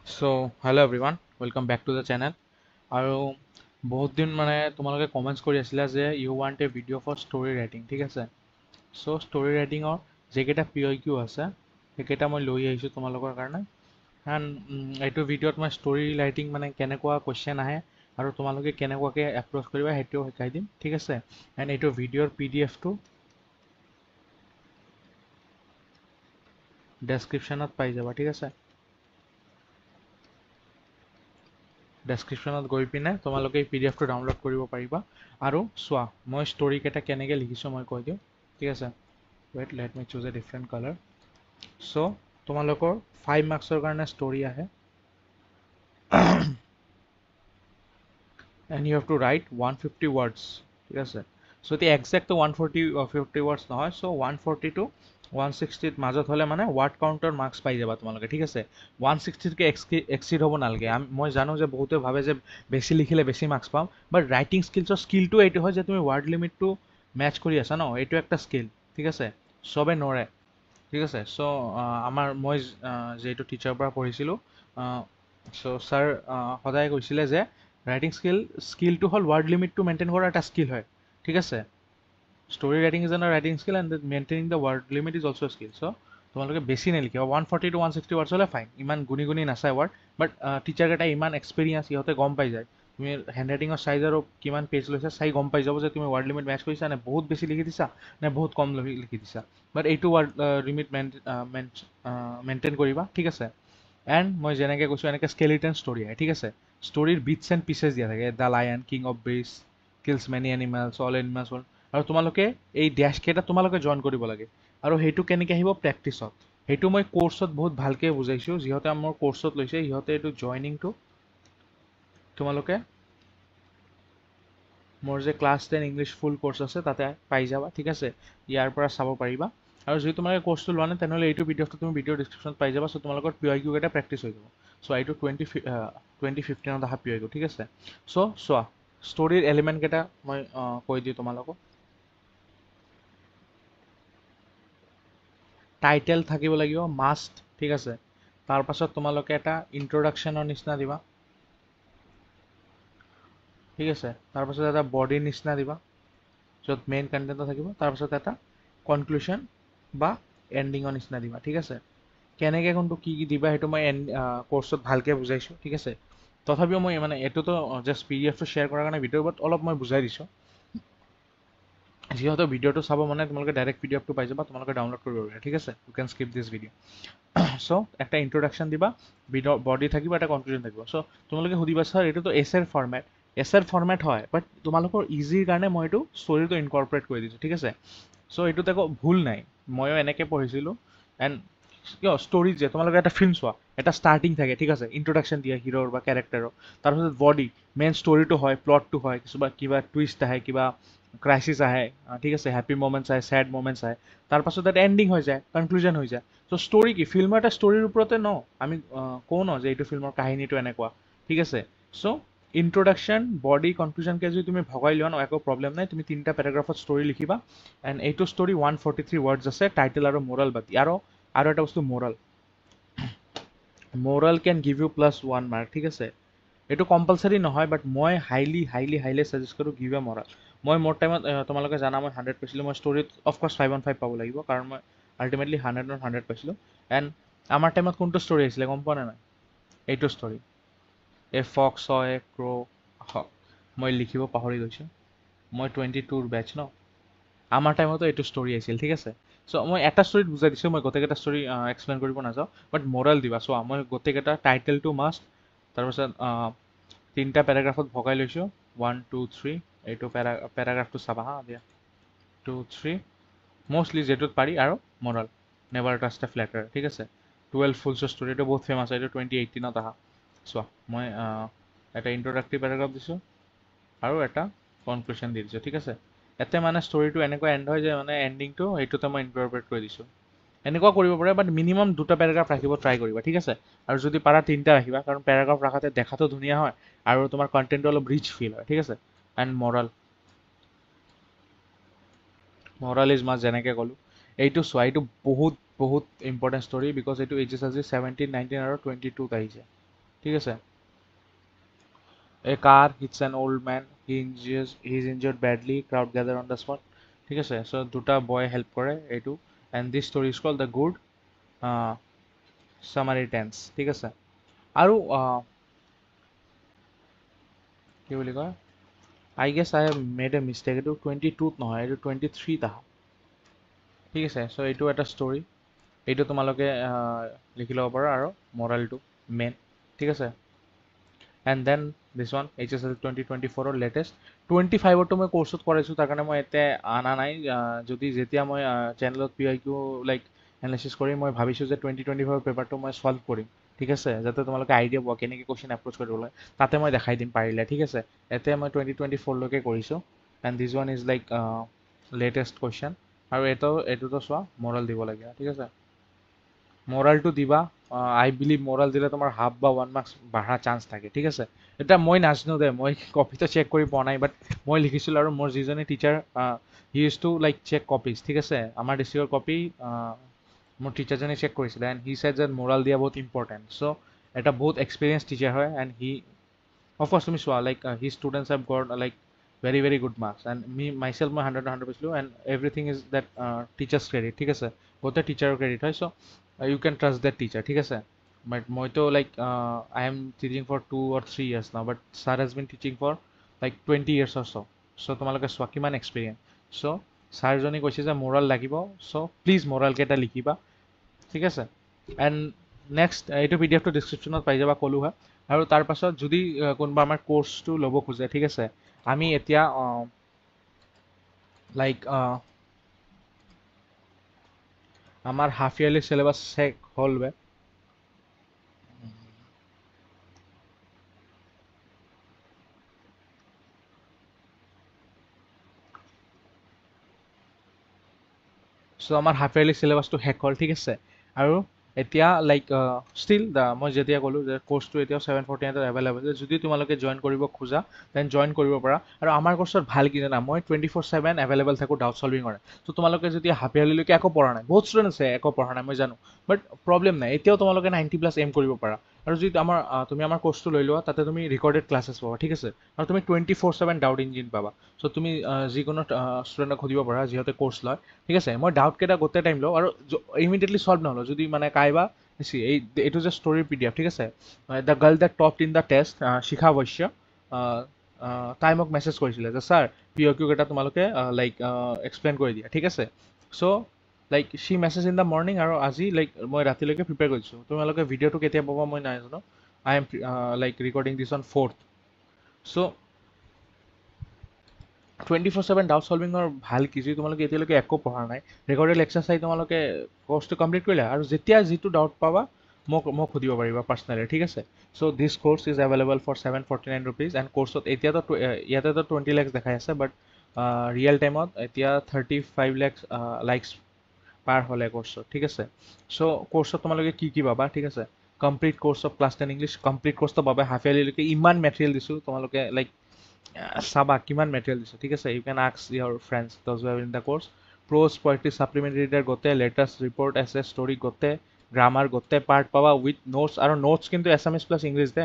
So, hello everyone, welcome back to the channel. আৰু বহুত দিন মানে তোমালোকে কমেন্টছ কৰি আছিলা যে you want a video' for story writing, ঠিক আছে। চ' ষ্টৰি ৰাইটিঙৰ যিকেইটা PIQ আছে সেইকেইটা মই লৈ আহিছোঁ তোমালোকৰ কাৰণে। এণ্ড এইটো ভিডিঅ'ত মই ষ্টৰি ৰাইটিং মানে কেনেকুৱা কুৱেশ্যন আহে আৰু তোমালোকে কেনেকুৱাকৈ এপ্ৰ'চ কৰিবা সেইটোও শিকাই দিম, ঠিক আছে। এণ্ড এইটো ভিডিঅ'ৰ PDF-টো ডেছক্ৰিপশ্যনত পাই যাবা, ঠিক আছে। ডেছক্ৰিপশ্যনত গৈ পিনে তোমালোকে এই PDF-টো ডাউনলোড কৰিব পাৰিবা। আৰু চোৱা মই ষ্টৰি কেইটা কেনেকৈ লিখিছোঁ মই কৈ দিওঁ, ঠিক আছে। Wait, let me choose a different colour. So' তোমালোকৰ 5 মাৰ্কছৰ কাৰণে ষ্টৰি আহে and you have to write 150 words, ঠিক আছে। চ' এতিয়া এক্সেক্টটো 150 ৱৰ্ডছ নহয়, চ' 140 to 160 মাজত হ'লে মানে ৱাৰ্ড কাউণ্টৰ মাৰ্কছ পাই যাবা তোমালোকে, ঠিক আছে। 160তকৈ এক্সিড হ'ব নালাগে। মই জানো যে বহুতে ভাবে যে বেছি লিখিলে বেছি মাৰ্কছ পাম, বাট ৰাইটিং স্কিলটো এইটো হয় যে তুমি ৱাৰ্ড লিমিটটো মেচ কৰি আছা ন, এইটো একটা স্কিল, ঠিক আছে। চবে নোৱাৰে, ঠিক আছে। চ' মই যিহেতু টিচাৰৰ পৰা পঢ়িছিলোঁ, চ' ছাৰ সদায় কৈছিলে যে ৰাইটিং স্কিলটো হ'ল ৱাৰ্ড লিমিটটো মেইনটেইন কৰা এটা স্কিল হয়, ঠিক আছে। Story writing is an writing skill and maintaining the word limit is also' skill. So' তোমালোকে বেছি নিলিখিবা, 140 to 160 ৱৰ্ডছ হ'লে ফাইন, ইমান গুণি নাচায় ৱাৰ্ড। বাট টিচাৰকেইটা ইমান এক্সপিৰিয়েঞ্চ, সিহঁতে গম পাই যায় তুমি হেণ্ড ৰাইটিঙৰ চাইজ আৰু কিমান পেজ লৈছা চাই গম পাই যাব যে তুমি ৱাৰ্ড লিমিট মেচ কৰিছা নে বহুত বেছি লিখি দিছা নে বহুত কম লিখি দিছা। বাট এইটো ৱাৰ্ড লিমিট মেইনটেইন কৰিবা, ঠিক আছে। এণ্ড মই যেনেকৈ কৈছোঁ এনেকৈ স্কেলিটন ষ্টৰি আহে, ঠিক আছে। ষ্টৰিৰ বিটছ এণ্ড পিচেছ দিয়া থাকে, the lion, king of best, kills many animals, all animals all. আৰু তোমালোকে এই ডেছকেইটা তোমালোকে জইন কৰিব লাগে। আৰু সেইটো কেনেকৈ আহিব প্ৰেক্টিছত, সেইটো মই কোৰ্চত বহুত ভালকৈ বুজাইছোঁ। যিহঁতে মোৰ কোৰ্চত লৈছে সিহঁতে এইটো জইনিংটো তোমালোকে মোৰ যে ক্লাছ 10 ইংলিছ ফুল কোৰ্চ আছে তাতে পাই যাবা, ঠিক আছে। ইয়াৰ পৰা চাব পাৰিবা। আৰু যদি তোমালোকে কোৰ্চটো লোৱা নাই তেনেহ'লে এইটো ভিডিঅ'টো তুমি ভিডিঅ' ডিছক্ৰিপশ্যনত পাই যাবা। চ' তোমালোকৰ PIQ কেইটা প্ৰেক্টিছ হৈ যাব। চ' এইটো 2015ত অহা PIQ, ঠিক আছে। চ' চোৱা ষ্টৰিৰ এলিমেণ্ট কেইটা মই কৈ দিওঁ তোমালোকক। টাইটেল থাকিব লাগিব মাষ্ট, ঠিক আছে। তাৰপাছত তোমালোকে এটা ইন্ট্ৰডাকশ্যনৰ নিচিনা দিবা, ঠিক আছে। তাৰপাছত এটা বডিৰ নিচিনা দিবা য'ত মেইন কণ্টেণ্টটো থাকিব। তাৰপাছত এটা কনক্লুশ্যন বা এণ্ডিঙৰ নিচিনা দিবা, ঠিক আছে। কেনেকৈ কোনটো কি দিবা সেইটো মই কোৰ্চত ভালকৈ বুজাইছোঁ, ঠিক আছে। তথাপিও মই মানে এইটোতো জাষ্ট PDF-টো শ্বেয়াৰ কৰাৰ কাৰণে ভিডিঅ', বাট অলপ মই বুজাই দিছোঁ। যিহেতু ভিডিঅ'টো চাব মানে তোমালোকে ডাইৰেক্ট PDF-টো পাই যাবা, তোমালোকে ডাউনলোড কৰিব পাৰিবা, ঠিক আছে। You can skip this video'. চ' একটা ইন্ট্ৰডাকশ্যন দিবা, বডি থাকিব, এটা কনক্লুজন থাকিব। চ' তোমালোকে সুধিবা ছাৰ এইটোতো এছেৰ ফৰ্মেট হয়, বাট তোমালোকৰ ইজিৰ কাৰণে মই এইটো ষ্টৰিটো ইনকৰ্পৰেট কৰি দিছোঁ, ঠিক আছে। চ' এইটোত একো ভুল নাই, ময়ো এনেকৈ পঢ়িছিলোঁ। এণ্ড কিয় ষ্টৰিত যে তোমালোকে এটা ফিল্ম চোৱা, এটা ষ্টাৰ্টিং থাকে, ঠিক আছে। ইন্ট্ৰডাকশ্যন দিয়ে হিৰোৰ বা কেৰেক্টাৰৰ। তাৰপিছত বডি, মেইন ষ্টৰিটো হয়, প্লটটো হয়, কিবা টুইষ্ট আহে, কিবা ক্ৰাইচিছ আহে, ঠিক আছে। হেপী মমেণ্টছ আহে, চেড মমেণ্টছ আহে। তাৰপাছত এটা এণ্ডিং হৈ যায়, কনক্লুজন হৈ যায়। চ' ষ্টৰি কি, ফিল্মৰ এটা ষ্টৰিৰ ওপৰতে ন আমি কওঁ ন যে এইটো ফিল্মৰ কাহিনীটো এনেকুৱা, ঠিক আছে। চ' ইন্ট্ৰডাকশ্যন, বডি, কনক্লুজনকৈ যদি তুমি ভগাই লোৱা ন একো প্ৰব্লেম নাই। তুমি 3টা পেৰাগ্ৰাফত ষ্টৰি লিখিবা। এণ্ড এইটো ষ্টৰি 143 ৱৰ্ডছ আছে, টাইটেল আৰু ম'ৰেল বাদ। আৰু এটা বস্তু ম'ৰেল কেন গিভ ইউ +1 মাৰ্ক, ঠিক আছে। এইটো কম্পালচাৰি নহয়, বাট মই হাইলি ছাজেষ্ট কৰোঁ গিভ এ ম'ৰেল। মোৰ টাইমত তোমালোকে জানা মই 100 পাইছিলোঁ। মই ষ্টৰিত অফক'ৰ্ছ 5 on 5 পাব লাগিব, কাৰণ মই আল্টিমেটলি 100 on 100 পাইছিলোঁ। এণ্ড আমাৰ টাইমত কোনটো ষ্টৰি আছিলে গম পোৱা নে নাই? এইটো ষ্টৰি, এ ফক্স হয় ক্ৰ', মই লিখিব পাহৰি গৈছোঁ। মই 22ৰ বেটচ ন, আমাৰ টাইমতো এইটো ষ্টৰি আছিল, ঠিক আছে। চ' মই এটা ষ্টৰিত বুজাই দিছোঁ, মই গোটেইকেইটা ষ্টৰি এক্সপ্লেইন কৰিব নাযাওঁ, বাট ম'ৰেল দিবা। চোৱা মই গোটেইকেইটা টাইটেলটো মাষ্ট, তাৰপিছত 3টা পেৰাগ্ৰাফত ভগাই লৈছোঁ, 1 2 3। এইটো পেৰাগ্ৰাফটো চাবা হা, দিয়া 2 3 মষ্টলি যিটোত পাৰি, আৰু ম'ৰেল নেভাৰ ট্ৰাষ্ট এ ফ্লেটাৰ, ঠিক আছে। 12 ফুলছৰ ষ্টৰি, এইটো বহুত ফেমাছ হয়, এইটো 2018ত অহা। চোৱা মই এটা ইন্ট্ৰডাক্টৰি পেৰাগ্ৰাফ দিছোঁ আৰু এটা কনক্লুশ্যন দি দিছোঁ, ঠিক আছে। ইয়াতে মানে ষ্টৰিটো এনেকুৱা এণ্ড হয় যে মানে এণ্ডিংটো সেইটোতে মই ইনকৰ্পৰেট কৰি দিছোঁ। এনেকুৱা কৰিব পাৰে, বাট মিনিমাম 2টা পেৰাগ্ৰাফ ৰাখিব ট্ৰাই কৰিবা, ঠিক আছে। আৰু যদি পাৰা 3টা ৰাখিবা, কাৰণ পেৰাগ্ৰাফ ৰাখাতে দেখাটো ধুনীয়া হয় আৰু তোমাৰ কণ্টেণ্টটো অলপ ৰিচ ফিল হয়, ঠিক আছে। এণ্ড ম'ৰেল ইজ মাষ্ট, যেনেকৈ ক'লোঁ। এইটো চোৱা, এইটো বহুত ইম্পৰ্টেণ্ট ষ্টৰি, বিকজ এইটো এইচ এছ আজি 17 19 আৰু 22ত আহিছে। ঠিক আছে। A car hits an old man. He is injured badly. Crowd gather on the spot. ঠিক আছে। So দুটা বয় হেল্প কৰে এইটো, and this story is called the good Samaritans। ঠিক আছে। আৰু কি বুলি কয়, I guess I have made a mistake। এইটো 22 নহয়, এইটো 23 আহা। ঠিক আছে। চ' এইটো এটা ষ্টৰী, এইটো তোমালোকে লিখি ল'ব পাৰা আৰু মৰেলটো মেইন। ঠিক আছে। And then this one HSL 2024 latest 25টো মই কোৰ্চত কৰাইছোঁ, তাৰ কাৰণে মই এতিয়া অনা নাই। যদি যেতিয়া মই চেনেলত PIQ লাইক এনালাইচিছ কৰি মই ভাবিছোঁ যে 2025 পেপাৰটো মই ছল্ভ কৰিম। ঠিক আছে, যাতে তোমালোকে আইডিয়া পোৱা কেনেকৈ কুৱেশ্যন এপ্ৰ'চ কৰিব লাগে, তাতে মই দেখাই দিম পাৰিলে। ঠিক আছে। এতিয়া মই 2024লৈকে কৰিছোঁ, and this one is like latest question. আৰু এইটোতো চোৱা মৰেল দিব লাগে। ঠিক আছে, মৰালটো দিবা। আই বিলিভ মৰাল দিলে তোমাৰ হাফ বা 1 মাৰ্কছ বঢ়া চান্স থাকে। ঠিক আছে। এতিয়া মই নাজানো দে, মই কপিটো চেক কৰি পোৱা নাই, বাট মই লিখিছিলোঁ আৰু মোৰ যিজনে teacher he use to like check copies. ঠিক আছে, আমাৰ ডিষ্ট্ৰিক্টৰ কপি মোৰ টিচাৰজনে চেক কৰিছিলে, এণ্ড হি ছেড যে মৰাল দিয়া বহুত ইম্পৰ্টেণ্ট। চ' এটা বহুত এক্সপিৰিয়েঞ্চ টিচাৰ হয়, এণ্ড হি অফক'ৰ্ছ তুমি চোৱা like he students have got like very very good marks, and myself মই 100 পাইছিলোঁ, and everything is that teacher's credit. ঠিক আছে, গোটেই টিচাৰৰ ক্ৰেডিট হয়। চ' you can trust that teacher। ঠিক আছে। বাট মইতো like I am teaching for 2 or 3 years now, but sir has been teaching for like 20 years or so। চ' তোমালোকে চোৱা কিমান এক্সপিৰিয়েঞ্চ। চ' ছাৰজনে কৈছে যে মৰাল লাগিব, চ' প্লিজ মৰালকেইটা লিখিবা। ঠিক আছে। এণ্ড নেক্সট এইটো PDFটো ডিছক্ৰিপশ্যনত পাই যাবা, ক'লোঁ হয়। আৰু তাৰপাছত যদি কোনোবা আমাৰ কোৰ্চটো ল'ব খোজে, ঠিক আছে, আমি এতিয়া লাইক আমাৰ হাফ ইয়াৰলি চিলেবাছ শেষ হ'ল বে। চ' আমাৰ হাফ ইয়াৰলি চিলেবাছটো শেষ হ'ল। ঠিক আছে। আৰু এতিয়া লাইক ষ্টিল মই যেতিয়া ক'লোঁ যে কোৰ্চটো এতিয়াও 749 এভেইলেবল। যদি তোমালোকে জইন কৰিব খোজা দেন জইন কৰিব পাৰা। আৰু আমাৰ কোৰ্চত ভাল কি জানা, মই 24/7 এভেইলেবল থাকোঁ ডাউট চলভিং কৰে। চ' তোমালোকে যদি হাফ ইয়াৰলিলৈকে একো পঢ়া নাই, বহুত ষ্টুডেণ্ট আছে একো পঢ়া নাই, মই জানো, বাট প্ৰব্লেম নাই, এতিয়াও তোমালোকে 90+ এম কৰিব পাৰা। আৰু যদি তুমি আমাৰ কোৰ্চটো লৈ লোৱা, তাতে তুমি ৰেকৰ্ডেড ক্লাছেছ পাবা। ঠিক আছে। আৰু তুমি 24/7 ডাউট ইঞ্জিন পাবা। চ' তুমি যিকোনো ষ্টুডেণ্টক সুধিব পাৰা যিহঁতে কোৰ্চ লয়। ঠিক আছে। মই ডাউটকেইটা গোটেই টাইম লওঁ আৰু ইমিডিয়েটলি ছল্ভ নহ'লো যদি মানে কাইবা এইটো যে ষ্টৰীৰ PDF। ঠিক আছে। The girl the top in the test, Shikha Vaishya, তাই মোক মেছেজ কৰিছিলে যে ছাৰ POQ কেইটা তোমালোকে লাইক এক্সপ্লেইন কৰি দিয়া। ঠিক আছে। So' like she message in the morning, আৰু আজি লাইক মই ৰাতিলৈকে প্ৰিপেয়াৰ কৰিছোঁ। তোমালোকে ভিডিঅ'টো কেতিয়া পাবা মই নাজানো। I am like recording this on 4th। So' 24/7 doubt চলভিঙৰ ভাল কি, যদি তোমালোকে এতিয়ালৈকে একো পঢ়া নাই, ৰেকৰ্ডেড লেকচাৰ চাই তোমালোকে কোৰ্চটো কমপ্লিট কৰিলা, আৰু যেতিয়া যিটো ডাউট পাবা মোক সুধিব পাৰিবা পাৰ্চনেলি। ঠিক আছে। So' this course is available for 749 rupees, and কোৰ্চত এতিয়াতো ইয়াতেতো 20 lakhs দেখাই আছে, বাট ৰিয়েল টাইমত এতিয়া 35 lakhs লাইকছ পাৰ হ'লে কোৰ্চত। ঠিক আছে। চ' কোৰ্চত তোমালোকে কি পাবা। ঠিক আছে। Complete course of class 10 English, complete কোৰ্চটো পাবা। হাফ ইয়াৰলিলৈকে ইমান মেটেৰিয়েল দিছোঁ তোমালোকে লাইক চাবা কিমান মেটেৰিয়েল দিছোঁ। ঠিক আছে। You can ask your friends those who have in the course. Prose poetry supplementary reader গোটেই, লেটেষ্ট ৰিপৰ্ট এছে ষ্টৰি গোটেই, গ্ৰামাৰ গোটেই পাৰ্ট পাবা উইথ নোটছ। আৰু নোটছ কিন্তু এছামিছ প্লাছ ইংলিছ দে।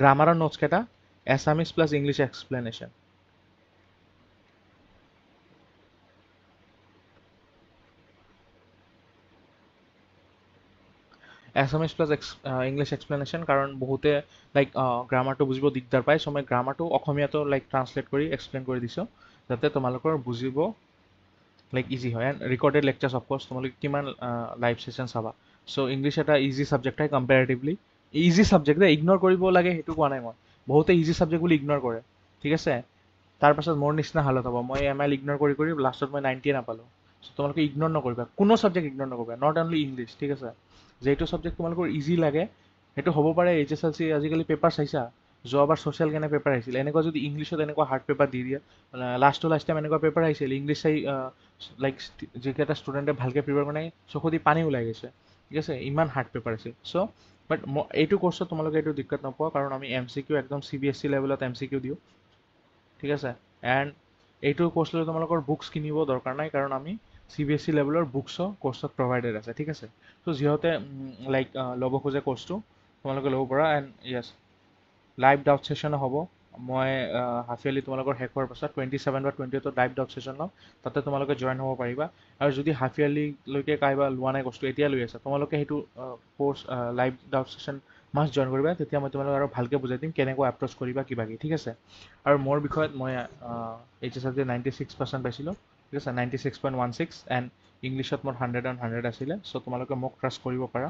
গ্ৰামাৰৰ নোটছ কেইটা Assamese plus English explanation. Assamese plus English explanation, কাৰণ বহুতে লাইক গ্ৰামাৰটো বুজিব দিগদাৰ পায়। চ' মই গ্ৰামাৰটো অসমীয়াটো লাইক ট্ৰান্সলেট কৰি এক্সপ্লেইন কৰি দিছোঁ, যাতে তোমালোকৰ বুজিব লাইক ইজি হয়। এণ্ড ৰেকৰ্ডেড লেকচাৰ্ছ অফক'ৰ্ছ তোমালোকে কিমান লাইভ ছেশ্যন চাবা। চ' ইংলিছ এটা ইজি ছাবজেক্ট হয় কম্পেৰেটিভলি। ইজি ছাবজেক্ট যে ইগন'ৰ কৰিব লাগে সেইটো কোৱা নাই মই। বহুতে ইজি ছাবজেক্ট বুলি ইগন'ৰ কৰে। ঠিক আছে। তাৰপাছত মোৰ নিচিনা হালত হ'ব, মই ML ইগন'ৰ কৰি কৰি লাষ্টত মই 90 নাপালোঁ। চ' তোমালোকে ইগন'ৰ নকৰিবা, কোনো ছাবজেক্ট ইগন'ৰ নকৰিবা, নট অনলি ইংলিছ। ঠিক আছে। যিটো ছাবজেক্ট তোমালোকৰ ইজি লাগে, সেইটো হ'ব পাৰে HSLC আজিকালি পেপাৰ চাইছা, যোৱাবাৰ ছ'চিয়েল কেনে পেপাৰ আহিছিল, এনেকুৱা যদি ইংলিছত এনেকুৱা হাৰ্ড পেপাৰ দি দিয়ে, লাষ্ট টাইম এনেকুৱা পেপাৰ আহিছিল ইংলিছ চাই লাইক যিকেইটা ষ্টুডেণ্টে ভালকৈ প্ৰিপেয়াৰ কৰা নাই চকু দি পানী ওলাই গৈছে। ঠিক আছে। ইমান হাৰ্ড পেপাৰ আছিল। চ' বাট এইটো কোৰ্চত তোমালোকে এইটো দিক্কত নোপোৱা, কাৰণ আমি MCQ একদম CBSE লেভেলত MCQ দিওঁ। ঠিক আছে। এণ্ড এইটো কোৰ্চ লৈ তোমালোকৰ বুকছ কিনিব দৰকাৰ নাই, কাৰণ আমি CBSE লেভেলৰ বুকছো কোৰ্চত প্ৰভাইডেড আছে ঠিক আছে চ' যিহঁতে লাইক ল'ব খোজে কোৰ্চটো তোমালোকে ল'ব পাৰা এণ্ড য়েছ লাইভ ডাউট ছেশ্যনো হ'ব মই হাফ ইয়াৰলি তোমালোকৰ শেষ হোৱাৰ পাছত 27 বা 28ত লাইভ ডাউট ছেশ্যন ল'ম তাতে তোমালোকে জইন হ'ব পাৰিবা আৰু যদি হাফ ইয়াৰলিলৈকে কাইবা লোৱা নাই কোৰ্চটো এতিয়া লৈ আছে তোমালোকে সেইটো course live doubt session must join কৰিবা তেতিয়া মই তোমালোকক আৰু ভালকৈ বুজাই দিম কেনেকৈ এপ্ৰ'চ কৰিবা কিবা কি ঠিক আছে আৰু মোৰ বিষয়ত মই HSLC 96% পাইছিলোঁ ঠিক আছে 96.16 এণ্ড ইংলিছত মোৰ 100 আছিলে চ' তোমালোকে মোক ট্ৰাষ্ট কৰিব পাৰা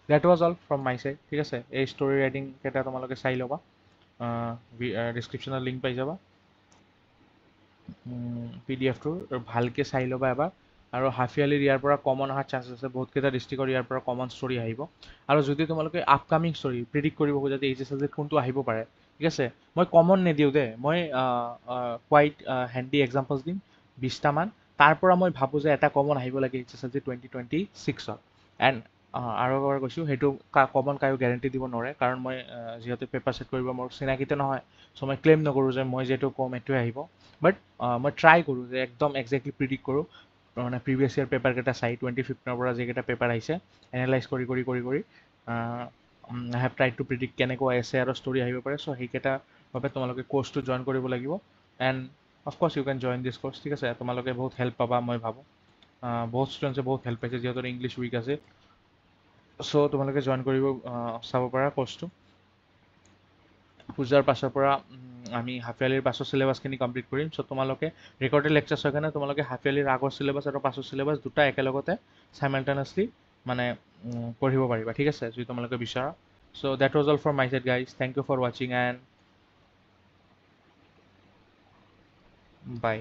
that was all from my side ঠিক আছে এই ষ্টৰি ৰাইটিং কেইটা তোমালোকে চাই ল'বা ডিছক্ৰিপশ্যনত লিংক পাই যাবা PDFটোৰ ভালকৈ চাই ল'বা এবাৰ আৰু হাফ ইয়াৰলিৰ ইয়াৰ পৰা কমন অহাৰ চান্সেছ আছে বহুতকেইটা ডিষ্ট্ৰিক্টৰ ইয়াৰ পৰা কমন ষ্টৰি আহিব আৰু যদি তোমালোকে আপকামিং ষ্টৰি প্ৰিডিক্ট কৰিব খোজা যে HSLC কোনটো আহিব পাৰে ঠিক আছে মই কমন নিদিওঁ দেই মই কুৱাইট হেণ্ডি এক্সাম্পলছ দিম 20টামান তাৰ পৰা মই ভাবোঁ যে এটা কমন আহিব লাগে HSLC 2026ত এণ্ড আৰু এবাৰ কৈছোঁ সেইটো কমন কায়ো গেৰেণ্টি দিব নোৱাৰে কাৰণ মই যিহেতু পেপাৰ ছেট কৰিব মোৰ চিনাকিতে নহয় চ' মই ক্লেইম নকৰোঁ যে মই যিহেতু ক'ম এইটোৱে আহিব বাট মই ট্ৰাই কৰোঁ যে একদম একজেক্টলি প্ৰিডিক্ট কৰোঁ মানে প্ৰিভিয়াছ ইয়াৰ পেপাৰকেইটা চাই 2015ৰ পৰা যিকেইটা পেপাৰ আহিছে এনালাইজ কৰি আই হেভ ট্ৰাই টু প্ৰিডিক্ট কেনেকুৱা এছে আৰু ষ্টৰি আহিব পাৰে চ' সেইকেইটাৰ বাবে তোমালোকে কোৰ্চটো জইন কৰিব লাগিব and of course you can join this course ঠিক আছে তোমালোকে বহুত হেল্প পাবা মই ভাবোঁ বহুত ষ্টুডেণ্টছে বহুত হেল্প পাইছে যিহেতু ইংলিছ উইক আছে চ' তোমালোকে জইন কৰিব চাব পাৰা কোৰ্চটো পূজাৰ পাছৰ পৰা আমি হাফ ইয়াৰলিৰ পাছৰ চিলেবাছখিনি কমপ্লিট কৰিম চ' তোমালোকে ৰেকৰ্ডেড লেকচাৰ্ছ হয় কাৰণে তোমালোকে হাফ ইয়াৰলিৰ আগৰ চিলেবাছ আৰু পাছৰ চিলেবাছ দুটা একেলগতে চাইমাল্টেনিয়াছলি মানে পঢ়িব পাৰিবা ঠিক আছে যদি তোমালোকে বিচৰা so' that was all for my side guys thank you for ৱাচিং এণ্ড বাই